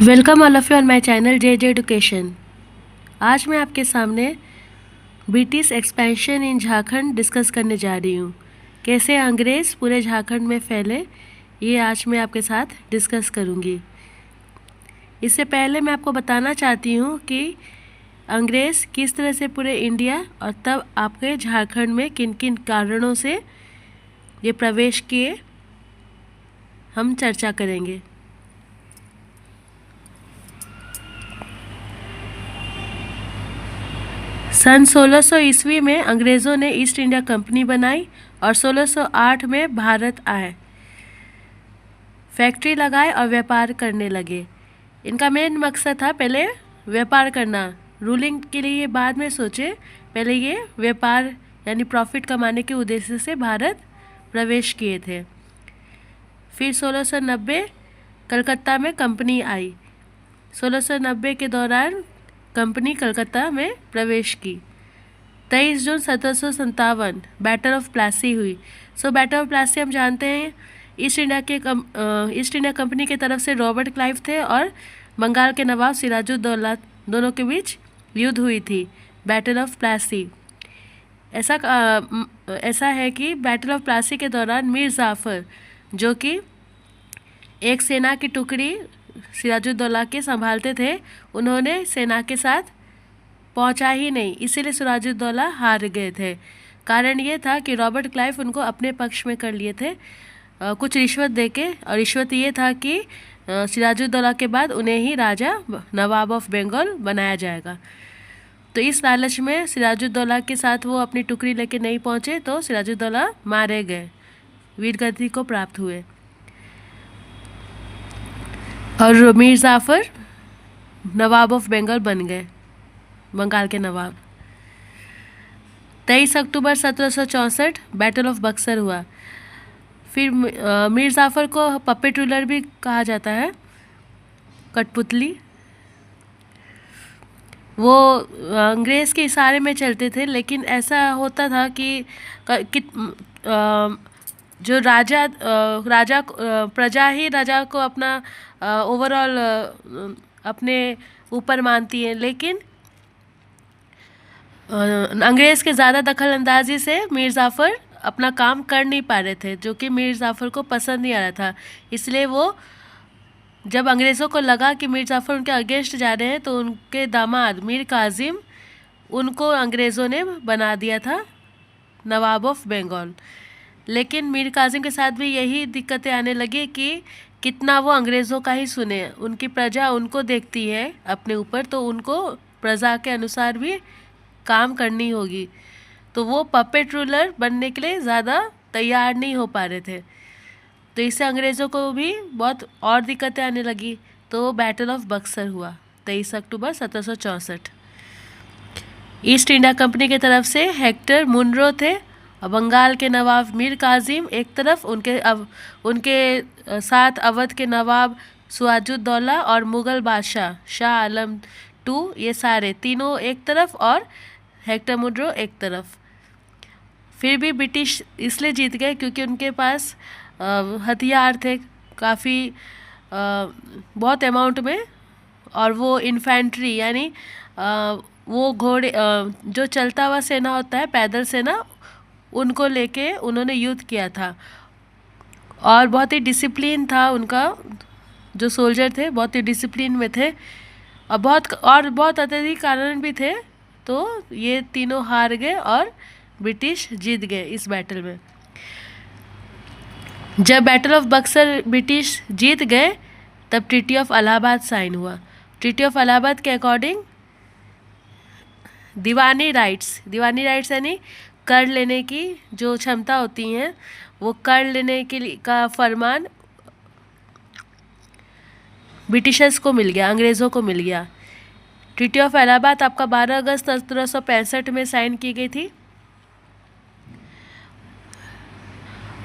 Welcome all of you on my channel J education. आज मैं आपके सामने British expansion in Jharkhand discuss करने जा रही हूँ। कैसे अंग्रेज़ पूरे झारखंड में फैले, ये आज मैं आपके साथ डिस्कस करूँगी। इससे पहले मैं आपको बताना चाहती हूँ कि अंग्रेज़ किस तरह से पूरे इंडिया और तब आपके झारखंड में किन किन कारणों से ये प्रवेश किए, हम चर्चा करेंगे। सन 1600 ईस्वी में अंग्रेज़ों ने ईस्ट इंडिया कंपनी बनाई और 1608 में भारत आए, फैक्ट्री लगाए और व्यापार करने लगे। इनका मेन मकसद था पहले व्यापार करना, रूलिंग के लिए बाद में सोचे, पहले ये व्यापार यानी प्रॉफिट कमाने के उद्देश्य से भारत प्रवेश किए थे। फिर 1690 कलकत्ता में कंपनी आई। 1690 के दौरान कंपनी कलकत्ता में प्रवेश की। 23 जून 1757 बैटल ऑफ प्लासी हुई। बैटल ऑफ प्लासी हम जानते हैं, ईस्ट इंडिया कंपनी की तरफ से रॉबर्ट क्लाइव थे और बंगाल के नवाब सिराजुद्दौला दोनों के बीच युद्ध हुई थी, बैटल ऑफ प्लासी। ऐसा है कि बैटल ऑफ प्लासी के दौरान मीर जाफ़र, जो कि एक सेना की टुकड़ी सिराजुद्दौला के संभालते थे, उन्होंने सेना के साथ पहुंचा ही नहीं, इसीलिए सिराजुद्दौला हार गए थे। कारण ये था कि रॉबर्ट क्लाइव उनको अपने पक्ष में कर लिए थे कुछ रिश्वत देके, और रिश्वत ये था कि सिराजुद्दौला के बाद उन्हें ही राजा नवाब ऑफ बंगाल बनाया जाएगा। तो इस लालच में सिराजुद्दौला के साथ वो अपनी टुकड़ी लेके नहीं पहुंचे, तो सिराजुद्दौला मारे गए, वीरगति को प्राप्त हुए और मीर जाफ़र नवाब ऑफ बंगाल बन गए, बंगाल के नवाब। 23 अक्टूबर 1764 बैटल ऑफ बक्सर हुआ। फिर मीर जाफ़र को पपेट रूलर भी कहा जाता है, कठपुतली। वो अंग्रेज़ के इशारे में चलते थे, लेकिन ऐसा होता था कि जो राजा प्रजा ही राजा को अपना ओवरऑल अपने ऊपर मानती है, लेकिन अंग्रेज़ के ज़्यादा दखल अंदाजी से मीर जाफ़र अपना काम कर नहीं पा रहे थे, जो कि मीर जाफ़र को पसंद नहीं आ रहा था। इसलिए वो जब अंग्रेज़ों को लगा कि मीर जाफ़र उनके अगेंस्ट जा रहे हैं, तो उनके दामाद मीर कासिम, उनको अंग्रेज़ों ने बना दिया था नवाब ऑफ बंगाल। लेकिन मीर कासिम के साथ भी यही दिक्कतें आने लगी कि कितना वो अंग्रेज़ों का ही सुने, उनकी प्रजा उनको देखती है अपने ऊपर, तो उनको प्रजा के अनुसार भी काम करनी होगी। तो वो पपेट रूलर बनने के लिए ज़्यादा तैयार नहीं हो पा रहे थे, तो इससे अंग्रेज़ों को भी बहुत और दिक्कतें आने लगी। तो बैटल ऑफ बक्सर हुआ 23 अक्टूबर 1764। ईस्ट इंडिया कंपनी की तरफ से हेक्टर मुनरो थे और बंगाल के नवाब मीर कासिम एक तरफ, उनके साथ अवध के नवाब सिराजुद्दौला और मुग़ल बादशाह शाह आलम टू, ये सारे तीनों एक तरफ और हेक्टर मुनरो एक तरफ। फिर भी ब्रिटिश इसलिए जीत गए क्योंकि उनके पास हथियार थे काफ़ी बहुत अमाउंट में, और वो इन्फेंट्री यानी वो घोड़े जो चलता हुआ सेना होता है, पैदल सेना, उनको लेके उन्होंने युद्ध किया था। और बहुत ही डिसिप्लिन था उनका, जो सोल्जर थे बहुत ही डिसिप्लिन में थे, और बहुत अत्यधिक कारण भी थे। तो ये तीनों हार गए और ब्रिटिश जीत गए इस बैटल में। जब बैटल ऑफ बक्सर ब्रिटिश जीत गए, तब ट्रीटी ऑफ इलाहाबाद साइन हुआ। ट्रीटी ऑफ इलाहाबाद के अकॉर्डिंग दीवानी राइट्स यानी कर लेने की जो क्षमता होती हैं, वो कर लेने के लिए का फरमान ब्रिटिशर्स को मिल गया, अंग्रेज़ों को मिल गया। ट्रीटी ऑफ इलाहाबाद आपका 12 अगस्त 1765 में साइन की गई थी,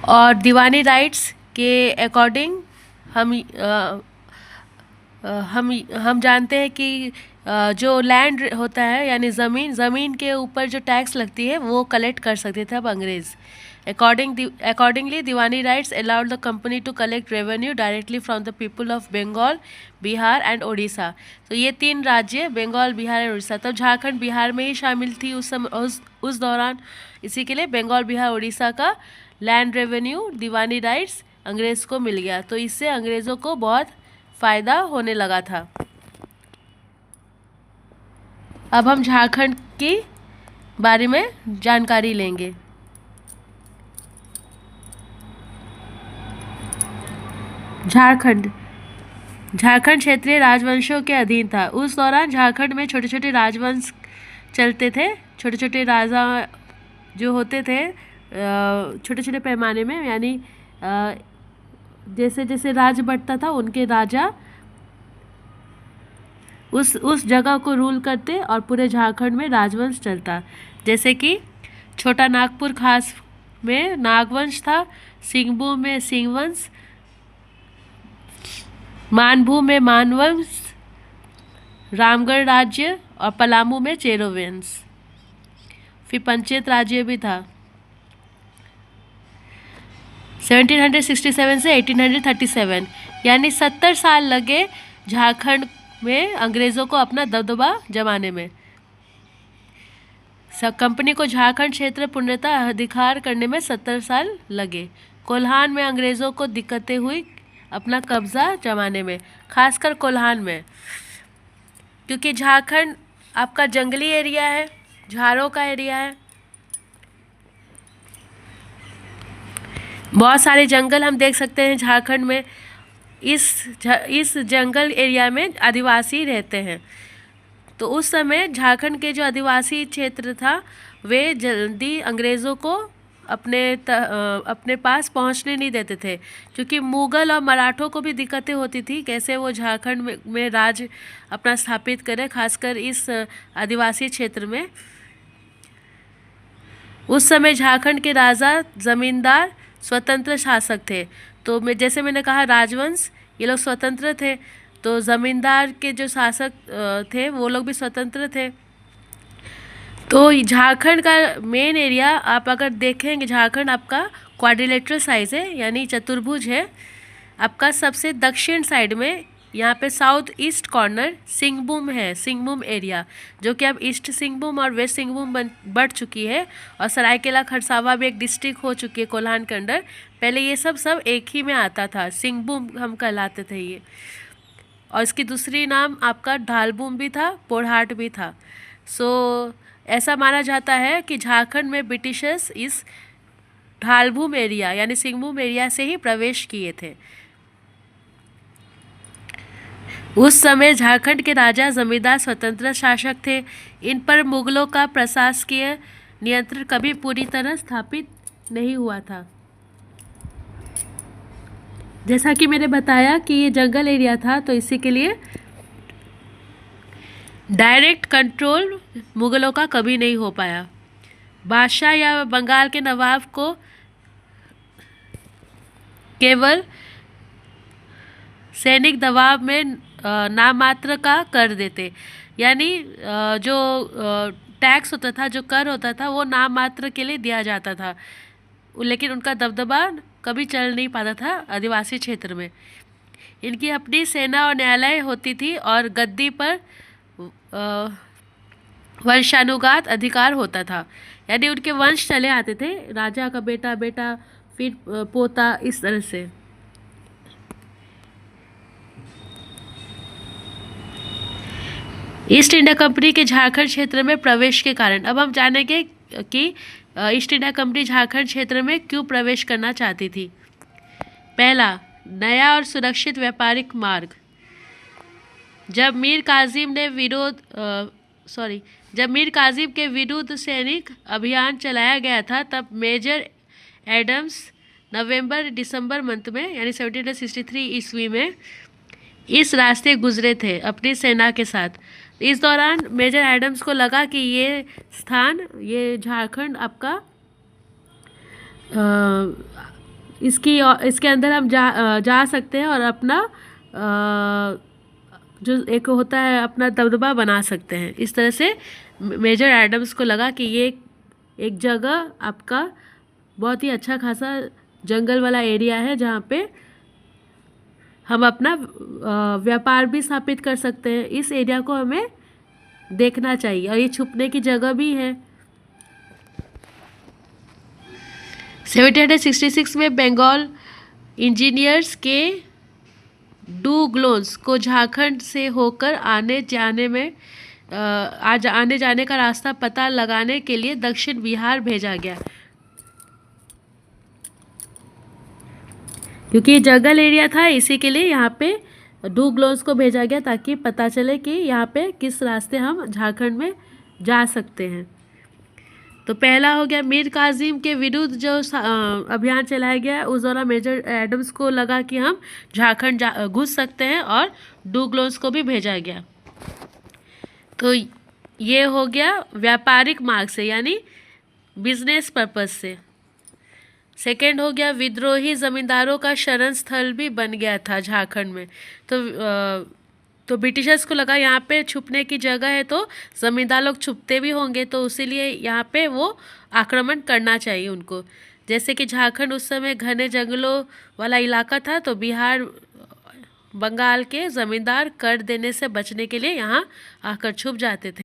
और दीवानी राइट्स के अकॉर्डिंग हम हम जानते हैं कि जो लैंड होता है यानी ज़मीन के ऊपर जो टैक्स लगती है वो कलेक्ट कर सकते थे अब अंग्रेज़। Accordingly, Diwani rights allowed the company to collect revenue directly from the people of Bengal, Bihar and Orissa. तो ये 3 राज्य बंगाल, बिहार और उड़ीसा, तब झारखंड बिहार में ही शामिल थी उस दौरान। इसी के लिए बंगाल, बिहार, उड़ीसा का लैंड रेवेन्यू, दीवानी राइट्स अंग्रेज़ को मिल गया। तो इससे अंग्रेज़ों को बहुत फ़ायदा होने लगा था। अब हम झारखंड की बारे में जानकारी लेंगे। झारखंड क्षेत्रीय राजवंशों के अधीन था। उस दौरान झारखंड में छोटे छोटे राजवंश चलते थे। छोटे छोटे राजा जो होते थे छोटे छोटे पैमाने में, यानी जैसे जैसे राज्य बढ़ता था उनके राजा उस जगह को रूल करते और पूरे झारखंड में राजवंश चलता। जैसे कि छोटा नागपुर खास में नागवंश था, सिंहभूम में सिंहवंश, मानभूम में मानवंश, रामगढ़ राज्य और पलामू में चेरो वंश। फिर पंचायत राज्य भी था। 1767 से 1837 यानी 70 साल लगे झारखंड में अंग्रेज़ों को अपना दबदबा जमाने में। कंपनी को झारखंड क्षेत्र पूर्णतः अधिकार करने में 70 साल लगे। कोल्हान में अंग्रेज़ों को दिक्कतें हुई अपना कब्ज़ा जमाने में, खासकर कोल्हान में, क्योंकि झारखंड आपका जंगली एरिया है, झाड़ों का एरिया है। बहुत सारे जंगल हम देख सकते हैं झारखंड में। इस जंगल एरिया में आदिवासी रहते हैं। तो उस समय झारखंड के जो आदिवासी क्षेत्र था वे जल्दी अंग्रेज़ों को अपने पास पहुंचने नहीं देते थे, क्योंकि मुग़ल और मराठों को भी दिक्कतें होती थी कैसे वो झारखंड में राज अपना स्थापित करें, खासकर इस आदिवासी क्षेत्र में। उस समय झारखंड के राजा ज़मींदार स्वतंत्र शासक थे। तो जैसे मैंने कहा राजवंश, ये लोग स्वतंत्र थे, तो ज़मींदार के जो शासक थे वो लोग भी स्वतंत्र थे। तो झारखंड का मेन एरिया आप अगर देखेंगे, झारखंड आपका क्वाड्रिलेटरल साइज़ है, यानी चतुर्भुज है। आपका सबसे दक्षिण साइड में यहाँ पे साउथ ईस्ट कॉर्नर सिंहभूम है, सिंहभूम एरिया, जो कि अब ईस्ट सिंहभूम और वेस्ट सिंहभूम बढ़ चुकी है, और सरायकेला खरसावां भी एक डिस्ट्रिक्ट हो चुकी है कोल्हान के अंडर। पहले ये सब एक ही में आता था, सिंहभूम हम कहलाते थे ये। और इसकी दूसरी नाम आपका ढालभूम भी था, पोड़हाट भी था। ऐसा माना जाता है कि झारखंड में ब्रिटिशर्स इस ढालभूम एरिया यानी सिंहभूम एरिया से ही प्रवेश किए थे। उस समय झारखंड के राजा जमींदार स्वतंत्र शासक थे। इन पर मुगलों का प्रशासकीय नियंत्रण कभी पूरी तरह स्थापित नहीं हुआ था। जैसा कि मैंने बताया कि ये जंगल एरिया था, तो इसी के लिए डायरेक्ट कंट्रोल मुगलों का कभी नहीं हो पाया। बादशाह या बंगाल के नवाब को केवल सैनिक दबाव में नामात्र का कर देते, यानी जो टैक्स होता था, जो कर होता था, वो नामात्र के लिए दिया जाता था, लेकिन उनका दबदबा कभी चल नहीं पाता था आदिवासी क्षेत्र में। इनकी अपनी सेना और न्यायालय होती थी और गद्दी पर वंशानुगत अधिकार होता था, यानी उनके वंश चले आते थे, राजा का बेटा बेटा फिर पोता, इस तरह से। ईस्ट इंडिया कंपनी के झारखंड क्षेत्र में प्रवेश के कारण अब हम जानेंगे कि ईस्ट इंडिया कंपनी झारखंड क्षेत्र में क्यों प्रवेश करना चाहती थी। पहला, नया और सुरक्षित व्यापारिक मार्ग। जब मीर काजिम के विरुद्ध सैनिक अभियान चलाया गया था, तब मेजर एडम्स नवंबर दिसंबर मंथ में यानी 1763 ईस्वी में इस रास्ते गुजरे थे अपनी सेना के साथ। इस दौरान मेजर एडम्स को लगा कि ये स्थान, ये झारखंड आपका इसके अंदर हम जा सकते हैं और अपना जो एक होता है अपना दबदबा बना सकते हैं। इस तरह से मेजर एडम्स को लगा कि ये एक जगह आपका बहुत ही अच्छा खासा जंगल वाला एरिया है जहाँ पे हम अपना व्यापार भी स्थापित कर सकते हैं। इस एरिया को हमें देखना चाहिए और ये छुपने की जगह भी है। 1766 में बंगाल इंजीनियर्स के डुग्लोन्स को झारखंड से होकर आने जाने का रास्ता पता लगाने के लिए दक्षिण बिहार भेजा गया, क्योंकि ये जंगल एरिया था इसी के लिए यहाँ पे डुग्लोन्स को भेजा गया ताकि पता चले कि यहाँ पे किस रास्ते हम झारखंड में जा सकते हैं। तो पहला हो गया मीर कासिम के विरुद्ध जो अभियान चलाया गया, उस दौरान मेजर एडम्स को लगा कि हम झारखंड घुस सकते हैं और डुग्लोन्स को भी भेजा गया। तो ये हो गया व्यापारिक मार्ग से यानी बिजनेस पर्पस से। सेकेंड हो गया विद्रोही ज़मींदारों का शरण स्थल भी बन गया था झारखंड में। तो ब्रिटिशर्स को लगा यहाँ पे छुपने की जगह है तो ज़मींदार लोग छुपते भी होंगे, तो इसीलिए यहाँ पे वो आक्रमण करना चाहिए उनको। जैसे कि झारखंड उस समय घने जंगलों वाला इलाका था, तो बिहार बंगाल के ज़मींदार कर देने से बचने के लिए यहाँ आकर छुप जाते थे।